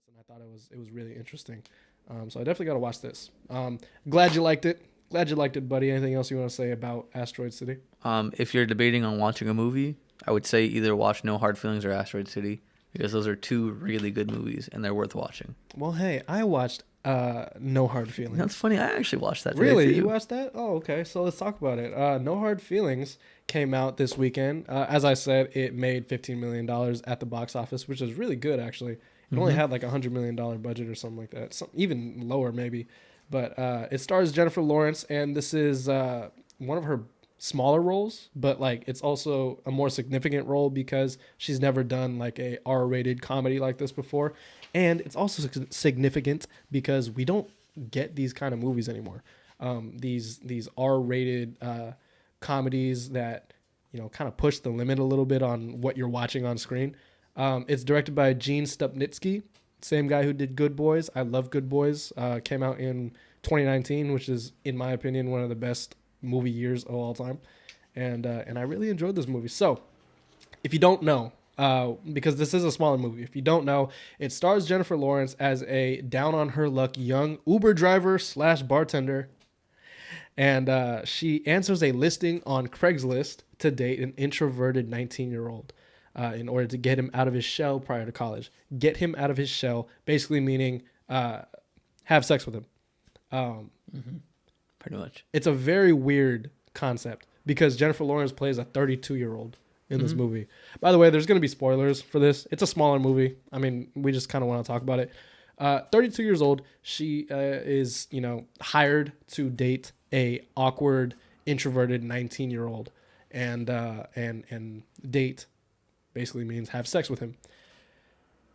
and I thought it was really interesting. So I definitely got to watch this. Glad you liked it. Glad you liked it, buddy. Anything else you want to say about Asteroid City? If you're debating on watching a movie, I would say either watch No Hard Feelings or Asteroid City because those are two really good movies and they're worth watching. Well, hey, I watched No Hard Feelings. That's funny. I actually watched that today. Really? You watched that? Oh, okay. So let's talk about it. No Hard Feelings came out this weekend. As I said, it made $15 million at the box office, which is really good, actually. It only had like $100 million budget or something like that. Even lower, maybe. But it stars Jennifer Lawrence, and this is one of her smaller roles, but like it's also a more significant role because she's never done like a R-rated comedy like this before. And it's also significant because we don't get these kind of movies anymore. These R-rated comedies that, you know, kind of push the limit a little bit on what you're watching on screen. It's directed by Gene Stupnitsky, same guy who did Good Boys. I love Good Boys. Came out in 2019, which is, in my opinion, one of the best movie years of all time. And I really enjoyed this movie. So, if you don't know, because this is a smaller movie, if you don't know, it stars Jennifer Lawrence as a down-on-her-luck young Uber driver / bartender. And she answers a listing on Craigslist to date an introverted 19-year-old. In order to get him out of his shell prior to college. Get him out of his shell, basically meaning have sex with him. Pretty much. It's a very weird concept because Jennifer Lawrence plays a 32-year-old in this movie. By the way, there's going to be spoilers for this. It's a smaller movie. I mean, we just kind of want to talk about it. 32 years old. She is, you know, hired to date a awkward, introverted 19-year-old and date basically means have sex with him.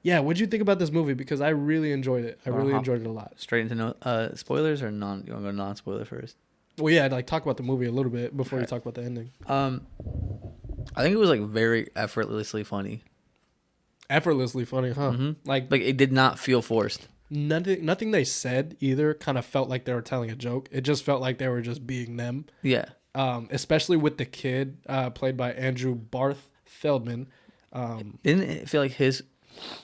Yeah, what'd you think about this movie? Because I really enjoyed it. I really enjoyed it a lot. Straight into spoilers or non? You want to go non-spoiler first? Well, yeah, I'd like talk about the movie a little bit before you talk about the ending. I think it was like very effortlessly funny. Effortlessly funny, huh? Like it did not feel forced. Nothing they said either kind of felt like they were telling a joke. It just felt like they were just being them. Yeah. Especially with the kid played by Andrew Barth Feldman. Didn't it feel like his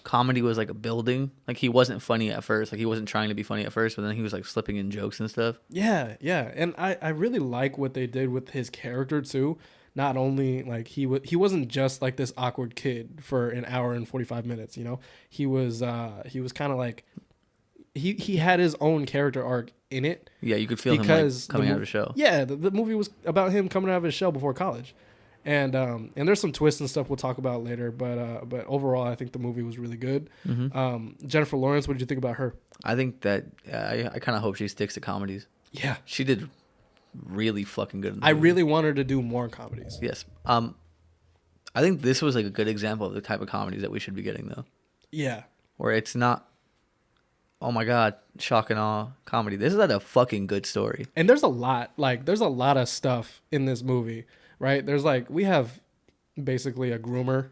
comedy was like a building? Like he wasn't funny at first. Like he wasn't trying to be funny at first, but then he was like slipping in jokes and stuff. Yeah. And I really like what they did with his character too. Not only like he wasn't just like this awkward kid for an hour and 45 minutes, you know. He was kind of like he had his own character arc in it. Yeah, you could feel him like coming out of a shell. Yeah, the movie was about him coming out of his shell before college. And there's some twists and stuff we'll talk about later, but overall I think the movie was really good. Jennifer Lawrence, what did you think about her? I think that I kind of hope she sticks to comedies. Yeah, she did really fucking good. I really want her to do more comedies. Yes. I think this was like a good example of the type of comedies that we should be getting though. Yeah. Where it's not, oh my god, shock and awe comedy. This is like a fucking good story. And there's a lot of stuff in this movie. Right? There's like, we have basically a groomer,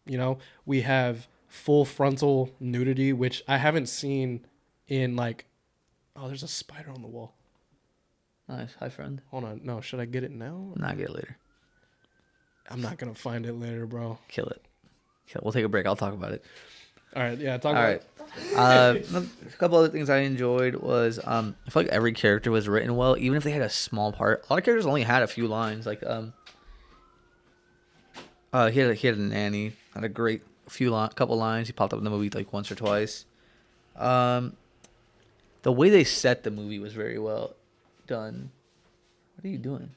you know, we have full frontal nudity, which I haven't seen in like, oh, there's a spider on the wall. Nice. Hi, friend. Hold on. No, should I get it now? Nah, get it later. I'm not going to find it later, bro. Kill it. We'll take a break. I'll talk about it. All right. Yeah. Talk about it. A couple other things I enjoyed was I feel like every character was written well, even if they had a small part. A lot of characters only had a few lines. Like he had a nanny, had a great couple lines. He popped up in the movie like once or twice. The way they set the movie was very well done. What are you doing?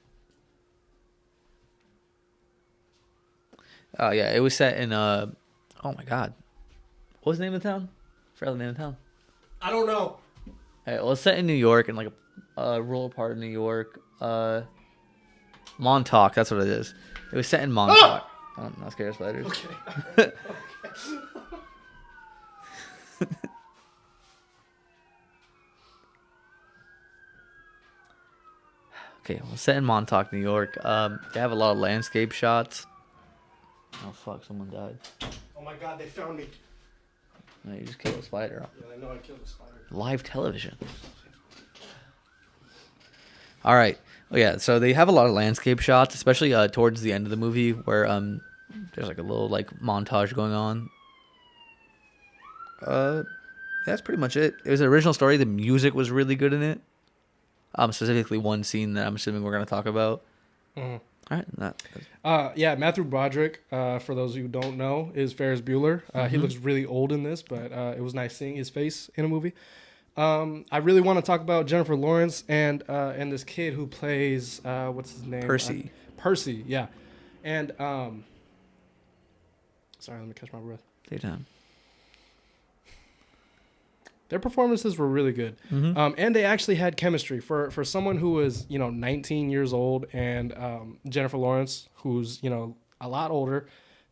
Oh yeah, it was set in oh my god. What was the name of the town? I forgot the name of the town. I don't know. All right, well, it's set in New York, in like a rural part of New York. Montauk, that's what it is. It was set in Montauk. Oh, I'm not scared of spiders. Okay. Okay, well, set in Montauk, New York. They have a lot of landscape shots. Oh, fuck, someone died. Oh my god, they found me. No, you just killed a spider. Yeah, I know I killed a spider. Live television. All right. Oh, yeah, so they have a lot of landscape shots, especially towards the end of the movie where there's like a little like montage going on. That's pretty much it. It was an original story. The music was really good in it. Specifically one scene that I'm assuming we're gonna talk about. Mhm. All right. Yeah, Matthew Broderick, for those who don't know, is Ferris Bueller. He looks really old in this, but it was nice seeing his face in a movie. I really want to talk about Jennifer Lawrence and this kid who plays what's his name? Percy. Percy, yeah. And sorry, let me catch my breath. Take time. Their performances were really good, and they actually had chemistry for someone who was 19 years old, and Jennifer Lawrence, who's a lot older,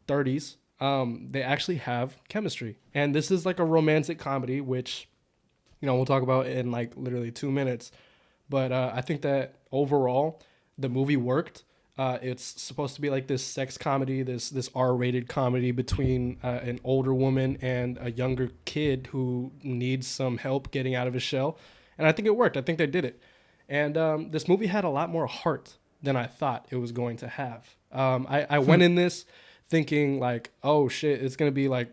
30s. They actually have chemistry, and this is like a romantic comedy, which we'll talk about in like literally 2 minutes. But I think that overall the movie worked. It's supposed to be like this sex comedy, this R-rated comedy between an older woman and a younger kid who needs some help getting out of his shell. And I think it worked. I think they did it. And this movie had a lot more heart than I thought it was going to have. I went in this thinking like, oh shit, it's going to be like,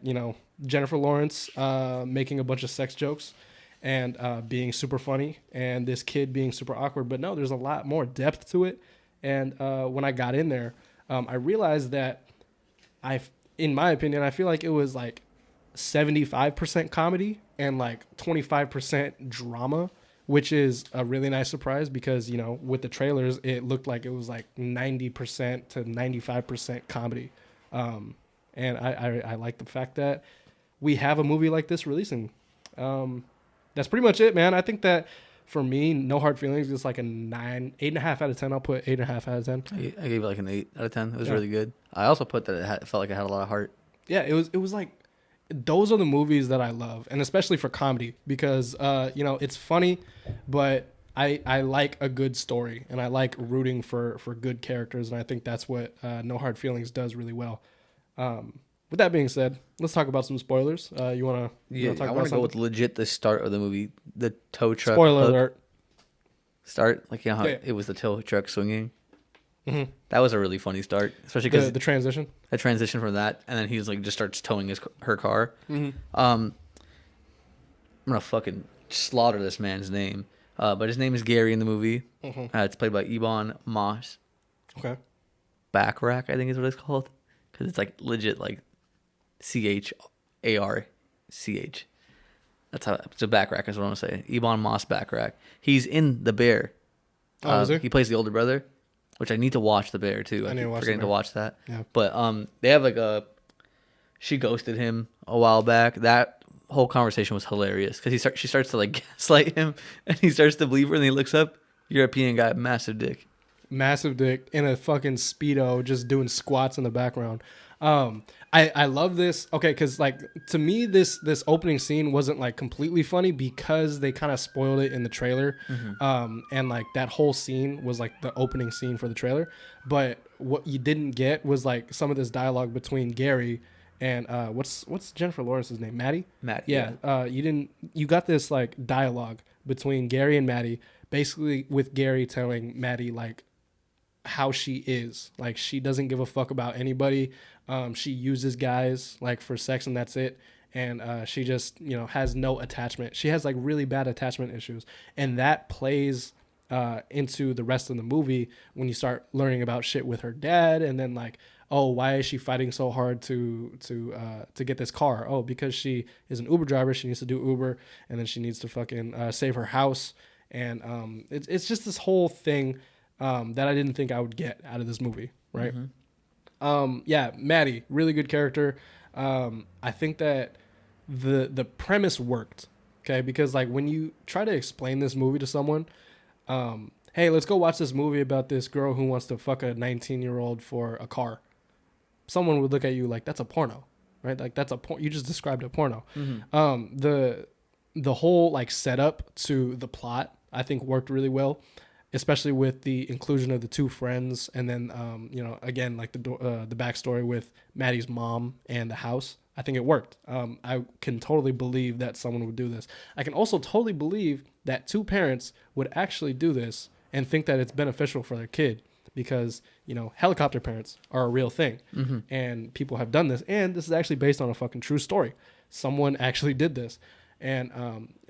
Jennifer Lawrence making a bunch of sex jokes and being super funny and this kid being super awkward. But no, there's a lot more depth to it. And when I got in there, I realized that in my opinion, I feel like it was like 75% comedy and like 25% drama, which is a really nice surprise because, with the trailers, it looked like it was like 90% to 95% comedy. And I like the fact that we have a movie like this releasing. That's pretty much it, man. I think that for me, No Hard Feelings is like a 8.5 out of 10. I'll put 8.5 out of 10. I gave it like an 8 out of 10. It was really good. I also put that it felt like it had a lot of heart. Yeah, it was like, those are the movies that I love, and especially for comedy because it's funny, but I like a good story and I like rooting for good characters, and I think that's what No Hard Feelings does really well. With that being said, let's talk about some spoilers. You wanna talk about I want to go with legit the start of the movie, the tow truck. Spoiler alert. Start like how it was the tow truck swinging. Mm-hmm. That was a really funny start, especially because the transition. The transition from that, and then he's like just starts towing her car. Mm-hmm. I'm gonna fucking slaughter this man's name, but his name is Gary in the movie. Mm-hmm. It's played by Ebon Moss. Okay. Backrack, I think is what it's called, because it's like legit like CHARCH. That's how it's a Backrack is what I'm gonna say. Ebon Moss Backrack. He's in The Bear. Oh, is he? He plays the older brother, which I need to watch The Bear too. I keep forgetting to watch that. Yeah. But they have like she ghosted him a while back. That whole conversation was hilarious because she starts to like gaslight him, and he starts to believe her, and he looks up. European guy, massive dick in a fucking Speedo, just doing squats in the background. I love this. Okay, because like to me, this opening scene wasn't like completely funny because they kind of spoiled it in the trailer. Mm-hmm. And like that whole scene was like the opening scene for the trailer. But what you didn't get was like some of this dialogue between Gary and what's Jennifer Lawrence's name? Maddie. Yeah. You got this like dialogue between Gary and Maddie, basically with Gary telling Maddie like how she is. Like she doesn't give a fuck about anybody. She uses guys like for sex and that's it. And she just, has no attachment. She has like really bad attachment issues. And that plays into the rest of the movie when you start learning about shit with her dad. And then like, oh, why is she fighting so hard to get this car? Oh, because she is an Uber driver. She needs to do Uber. And then she needs to fucking save her house. And it's just this whole thing that I didn't think I would get out of this movie, right? Mm-hmm. Yeah, Maddie, really good character. I think that the premise worked, okay? Because like when you try to explain this movie to someone, hey, let's go watch this movie about this girl who wants to fuck a 19-year-old for a car. Someone would look at you like that's a porno, right? Like that's you just described a porno. Mm-hmm. The whole like setup to the plot I think worked really well, especially with the inclusion of the two friends, and then again like the backstory with Maddie's mom and the house. I think it worked. I can totally believe that someone would do this. I can also totally believe that two parents would actually do this and think that it's beneficial for their kid, because helicopter parents are a real thing. Mm-hmm. And people have done this, and this is actually based on a fucking true story. someone actually did this. And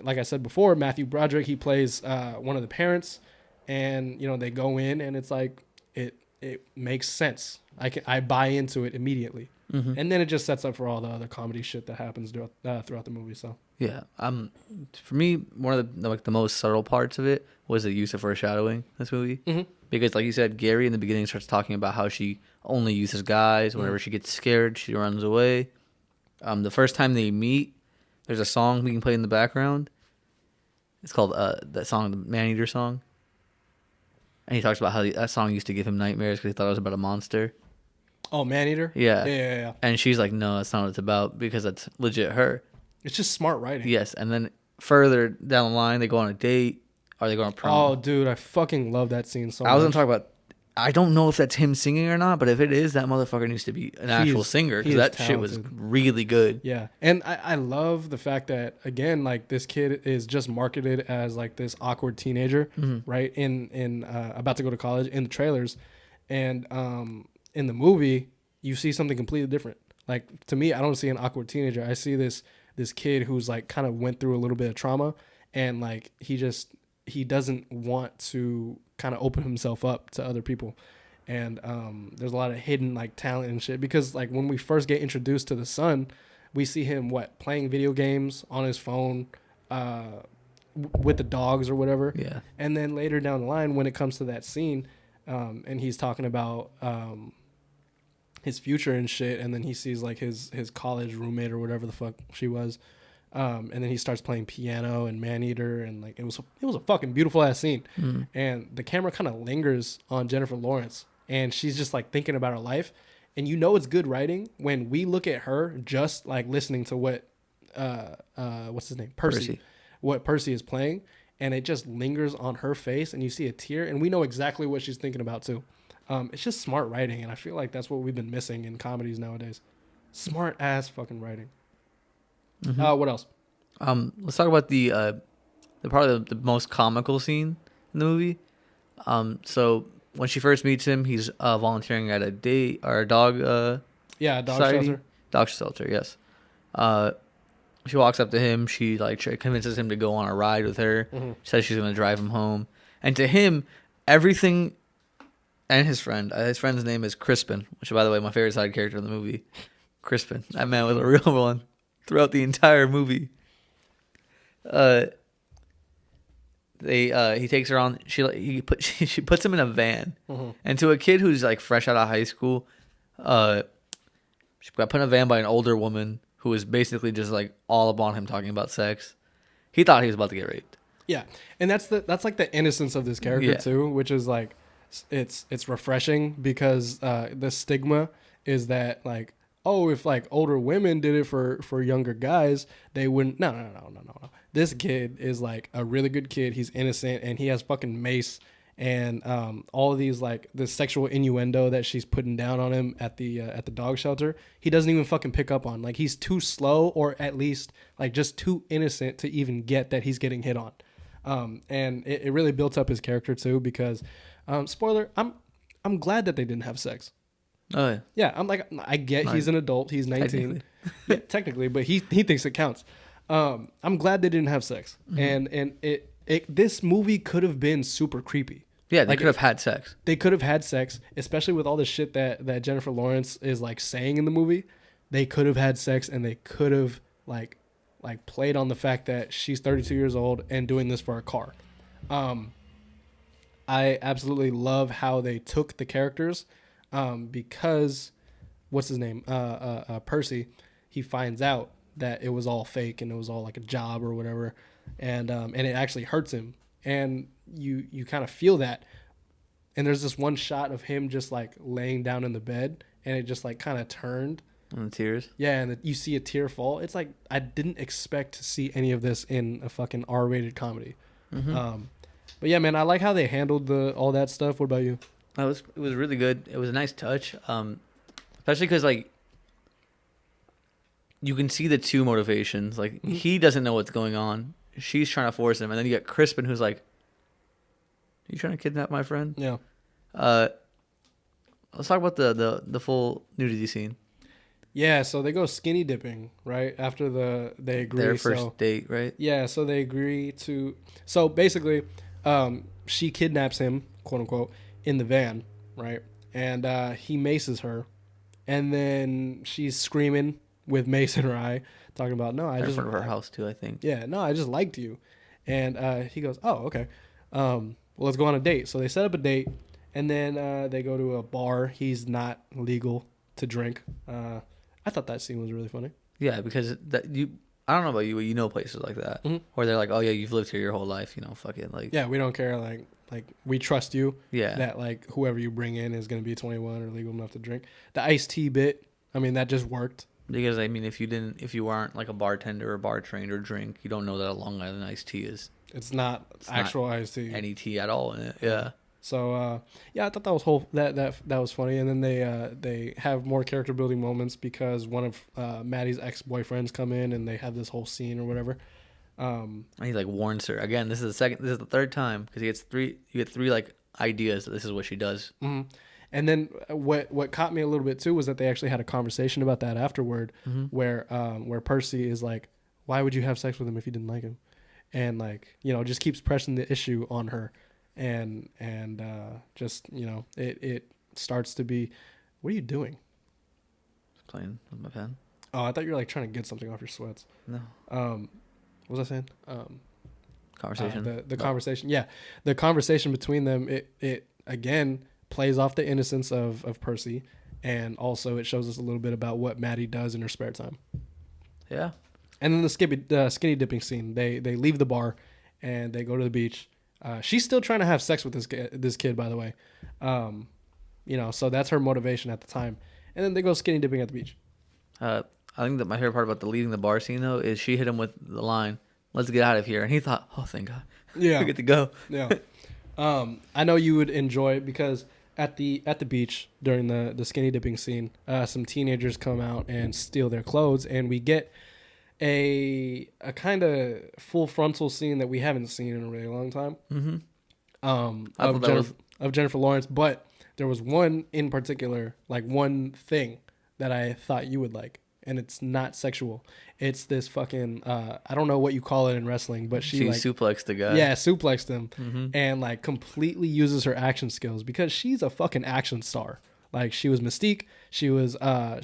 like I said before, Matthew Broderick, he plays one of the parents, and you know they go in, and it's like it makes sense. I buy into it immediately, and then it just sets up for all the other comedy shit that happens throughout the movie. So Yeah. For me, one of the most subtle parts of it was the use of foreshadowing in this movie. Because like you said, Gary in the beginning starts talking about how she only uses guys. Whenever she gets scared, she runs away. The first time they meet, there's a song being played in the background. It's called that song, the Maneater song. And he talks about how that song used to give him nightmares because he thought it was about a monster. Oh, Maneater? Yeah. And she's like, no, that's not what it's about, because that's legit her. It's just smart writing. Yes. And then further down the line, they go on a date, or they go on a prom. Oh, dude, I fucking love that scene so much. I was going to talk about, I don't know if that's him singing or not, but if it is, that motherfucker needs to be an actual singer, because that shit was really good. Yeah. And I love the fact that, again, like, this kid is just marketed as like this awkward teenager, right? In about to go to college in the trailers. And in the movie, you see something completely different. Like, to me, I don't see an awkward teenager. I see this kid who's like kind of went through a little bit of trauma, and like he doesn't want to kind of open himself up to other people. And there's a lot of hidden like talent and shit, because like when we first get introduced to the son, we see him playing video games on his phone with the dogs or whatever. Yeah. And then later down the line, when it comes to that scene, and he's talking about his future and shit, and then he sees like his college roommate or whatever the fuck she was, and then he starts playing piano and Maneater, and like it was a fucking beautiful ass scene. And the camera kind of lingers on Jennifer Lawrence, and she's just like thinking about her life, and you know it's good writing when we look at her just like listening to what what's his name, Percy, what Percy is playing, and it just lingers on her face, and you see a tear, and we know exactly what she's thinking about too. It's just smart writing, and I feel like that's what we've been missing in comedies nowadays. Smart ass fucking writing. What else? Let's talk about the probably the most comical scene in the movie. So when she first meets him, he's volunteering at a dog dog society. shelter. Dog shelter, yes. She walks up to him. She like convinces him to go on a ride with her. She says she's going to drive him home. And to him, everything, and his friend's name is Crispin, which, by the way, my favorite side character in the movie. Crispin. That man was a real one throughout the entire movie. He takes her on. She puts him in a van, and to a kid who's like fresh out of high school, she got put in a van by an older woman who was basically just like all up on him talking about sex. He thought he was about to get raped. Yeah, and that's like the innocence of this character too, which is like it's refreshing, because the stigma is that like, oh, if like older women did it for younger guys, they wouldn't. No. This kid is like a really good kid. He's innocent, and he has fucking mace, and all of these like the sexual innuendo that she's putting down on him at the dog shelter, he doesn't even fucking pick up on. Like, he's too slow, or at least like just too innocent to even get that he's getting hit on. And it really built up his character too, because spoiler, I'm glad that they didn't have sex. Oh yeah. Yeah, I'm like, I get he's an adult, he's 19. Technically, but he thinks it counts. I'm glad they didn't have sex. And this movie could have been super creepy. Yeah, they could have had sex. They could have had sex, especially with all the shit that Jennifer Lawrence is like saying in the movie. They could have had sex, and they could have like played on the fact that she's 32 years old and doing this for a car. I absolutely love how they took the characters, because what's his name? Percy, he finds out that it was all fake and it was all like a job or whatever, and it actually hurts him, and you kind of feel that. And there's this one shot of him just like laying down in the bed, and it just like kind of turned. And the tears. Yeah, and you see a tear fall. It's like, I didn't expect to see any of this in a fucking R-rated comedy. But yeah, man, I like how they handled all that stuff. What about you? It was really good. It was a nice touch, especially because like you can see the two motivations. Like, he doesn't know what's going on. She's trying to force him, and then you got Crispin, who's like, "Are you trying to kidnap my friend?" Yeah. Let's talk about the full nudity scene. Yeah, so they go skinny dipping, right? After they agree. Their first date, right? Yeah, so they agree to. So basically, she kidnaps him, quote unquote, in the van, right? And he maces her, and then she's screaming with mace in her eye, talking about no, I In just front of her house too, I think. yeah, no, I just liked you, and he goes, oh, okay, well, let's go on a date. So they set up a date, and then they go to a bar. He's not legal to drink. I thought that scene was really funny. Yeah, because I don't know about you, but you know places like that where they're like, oh yeah, you've lived here your whole life, fuck it, like. Yeah, we don't care. Like we trust you. Yeah. That like whoever you bring in is gonna be 21 or legal enough to drink. The iced tea bit, I mean, that just worked. Because I mean, if you aren't like a bartender or bar trained or drink, you don't know that a Long Island iced tea is. It's not actual iced tea. Any tea at all in it. Yeah. So yeah, I thought that was that was funny. And then they have more character building moments because one of Maddie's ex boyfriends come in and they have this whole scene or whatever. And he like warns her again. This is the third time because he gets three. You get three like ideas that this is what she does. Mm-hmm. And then what caught me a little bit too was that they actually had a conversation about that afterward, where Percy is like, "Why would you have sex with him if you didn't like him?" And like just keeps pressing the issue on her, and just it starts to be, what are you doing? Playing with my pen. Oh, I thought you were like trying to get something off your sweats. No. What was I saying? Conversation. The conversation. Yeah, the conversation between them. It again plays off the innocence of Percy, and also it shows us a little bit about what Maddie does in her spare time. Yeah. And then the skinny dipping scene. They leave the bar, and they go to the beach. She's still trying to have sex with this kid, by the way. So that's her motivation at the time. And then they go skinny dipping at the beach. I think that my favorite part about the leaving the bar scene though is she hit him with the line, "Let's get out of here," and he thought, "Oh, thank God, yeah, we get to go." Yeah. I know you would enjoy it because at the beach during the skinny dipping scene, some teenagers come out and steal their clothes, and we get a kind of full frontal scene that we haven't seen in a really long time. Of Jennifer Lawrence, but there was one in particular, like one thing that I thought you would like, and it's not sexual. It's this fucking I don't know what you call it in wrestling, but she like suplexed the guy. Yeah, suplexed him, and like completely uses her action skills because she's a fucking action star. Like she was Mystique, she was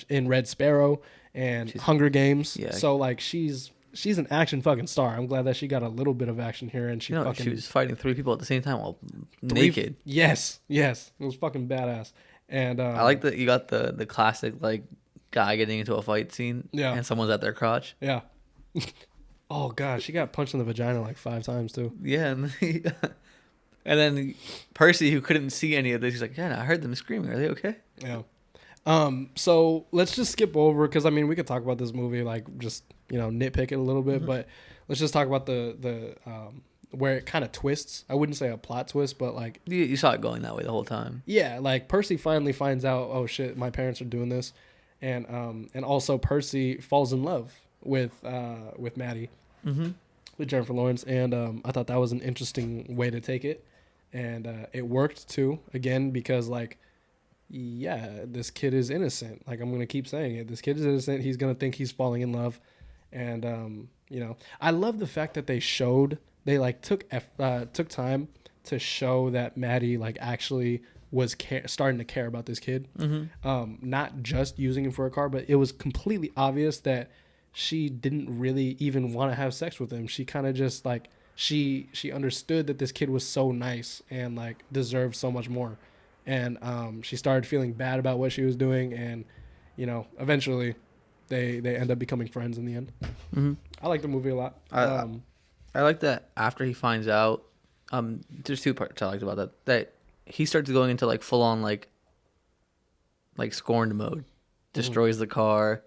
in Red Sparrow and Hunger Games. Yeah. So like she's an action fucking star. I'm glad that she got a little bit of action here, and she was fighting three people at the same time while naked. Yes, it was fucking badass. And I like that you got the classic like guy getting into a fight scene. Yeah. And someone's at their crotch. Yeah. Oh god, she got punched in the vagina like 5 times too. Yeah, and then Percy, who couldn't see any of this, he's like, "Yeah, no, I heard them screaming. Are they okay?" Yeah. So let's just skip over because I mean we could talk about this movie like just nitpick it a little bit, but let's just talk about the where it kind of twists. I wouldn't say a plot twist, but like you saw it going that way the whole time. Yeah, like Percy finally finds out, oh shit, my parents are doing this, and also Percy falls in love with Maddie, with Jennifer Lawrence, and I thought that was an interesting way to take it, and it worked too. Again, because like, yeah, this kid is innocent. Like I'm gonna keep saying it. This kid is innocent. He's gonna think he's falling in love, and I love the fact that they like took time to show that Maddie like actually was starting to care about this kid, not just using him for a car, but it was completely obvious that she didn't really even want to have sex with him. She kind of just like she understood that this kid was so nice and like deserved so much more, and she started feeling bad about what she was doing, and eventually they end up becoming friends in the end. I like the movie a lot. I like that after he finds out. There's two parts I liked about that he starts going into like full on like scorned mode, destroys the car,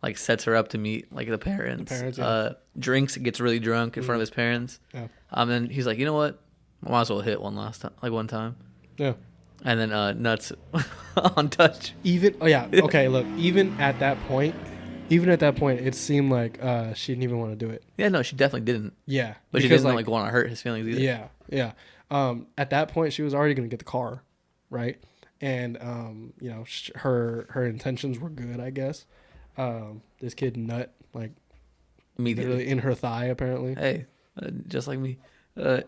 like sets her up to meet like the parents. Yeah. Drinks, gets really drunk in front of his parents. Yeah. Then he's like, you know what, I might as well hit one time. Yeah. And then nuts on touch. Okay, look, even at that point, it seemed like she didn't even want to do it. Yeah, no, she definitely didn't. Yeah, but she didn't like want to hurt his feelings either. Yeah. At that point, she was already going to get the car, right? And her intentions were good, I guess. This kid nut like Immediately. literally in her thigh apparently. Hey, just like me. Oh,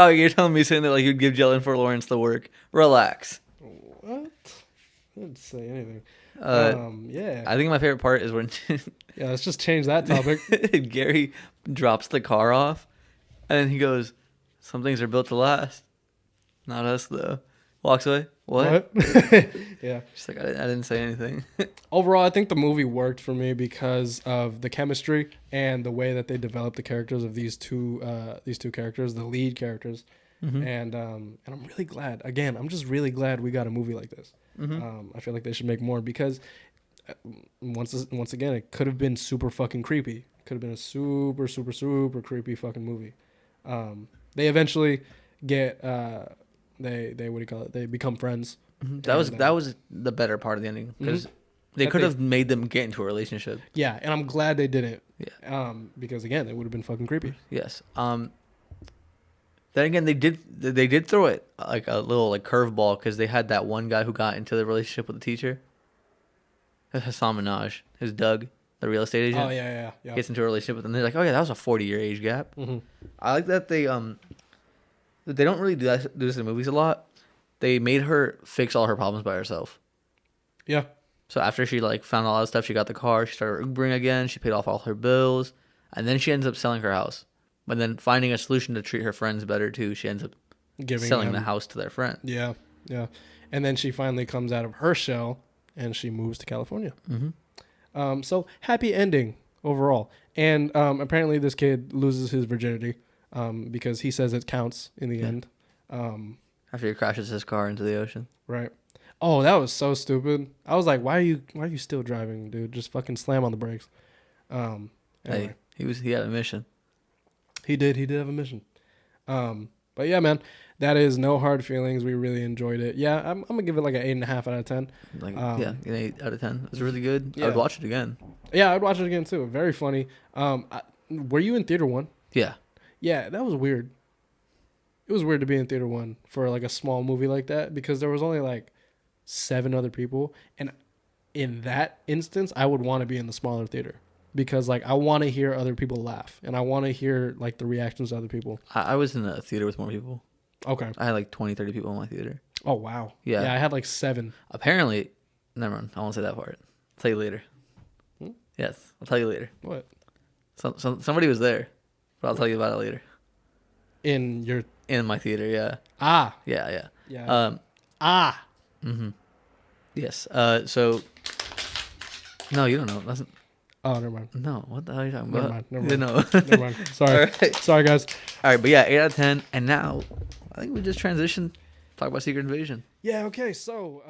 you're telling me saying that like you'd give Jennifer Lawrence the work? Relax. What? I didn't say anything. Yeah. I think my favorite part is when Yeah, let's just change that topic. Gary drops the car off, and then he goes, "Some things are built to last. Not us, though." Walks away. What? Yeah. She's like, I didn't say anything. Overall, I think the movie worked for me because of the chemistry and the way that they developed the characters of these two characters, the lead characters. Mm-hmm. And I'm really glad. Again, I'm just really glad we got a movie like this. Mm-hmm. I feel like they should make more because once again, it could have been super fucking creepy. Could have been a super super super creepy fucking movie. They eventually get they what do you call it? They become friends. Mm-hmm. That was the better part of the ending because they That could have made them get into a relationship. Yeah, and I'm glad they didn't. Yeah. Because again, it would have been fucking creepy. Yes. Then again, they did throw it like a little like curveball because they had that one guy who got into the relationship with the teacher. Hassan Minaj, his Doug, the real estate agent. Oh yeah. Gets into a relationship with them. They're like, oh yeah, that was a 40-year age gap. Mm-hmm. I like that they don't really do this in movies a lot. They made her fix all her problems by herself. Yeah. So after she like found all that stuff, she got the car, she started Ubering again, she paid off all her bills, and then she ends up selling her house. But then finding a solution to treat her friends better too, she ends up selling the house to their friend. Yeah. And then she finally comes out of her shell and she moves to California. Mm-hmm. So happy ending overall. And apparently this kid loses his virginity because he says it counts in the end. After he crashes his car into the ocean. Right. Oh, that was so stupid. I was like, why are you still driving, dude? Just fucking slam on the brakes. Anyway. Hey, he had a mission. He did have a mission. But yeah, man, that is No Hard Feelings. We really enjoyed it. Yeah, I'm gonna give it like an 8.5 out of 10. Like an 8 out of 10. It was really good. Yeah. I would watch it again. Yeah, I'd watch it again too. Very funny. Were you in theater one? Yeah. Yeah, that was weird. It was weird to be in theater one for like a small movie like that because there was only like 7 other people, and in that instance, I would want to be in the smaller theater because like I want to hear other people laugh and I want to hear like the reactions of other people. I was in a theater with more people. Okay. I had like 20, 30 people in my theater. Oh wow. Yeah. Yeah, I had like 7. Apparently, never mind. I won't say that part. I'll tell you later. Yes, I'll tell you later. What? Somebody was there, but I'll tell you about it later. In my theater, yeah. Ah. Yeah. Ah. Mm-hmm. Yes. So. No, you don't know. That's. Oh, never mind. No, what the hell are you talking Never about? mind. Never mind. No. Never mind. Sorry. Right. Sorry, guys. All right, but yeah, 8 out of 10. And now, I think we just transitioned. Talk about Secret Invasion. Yeah. Okay. So.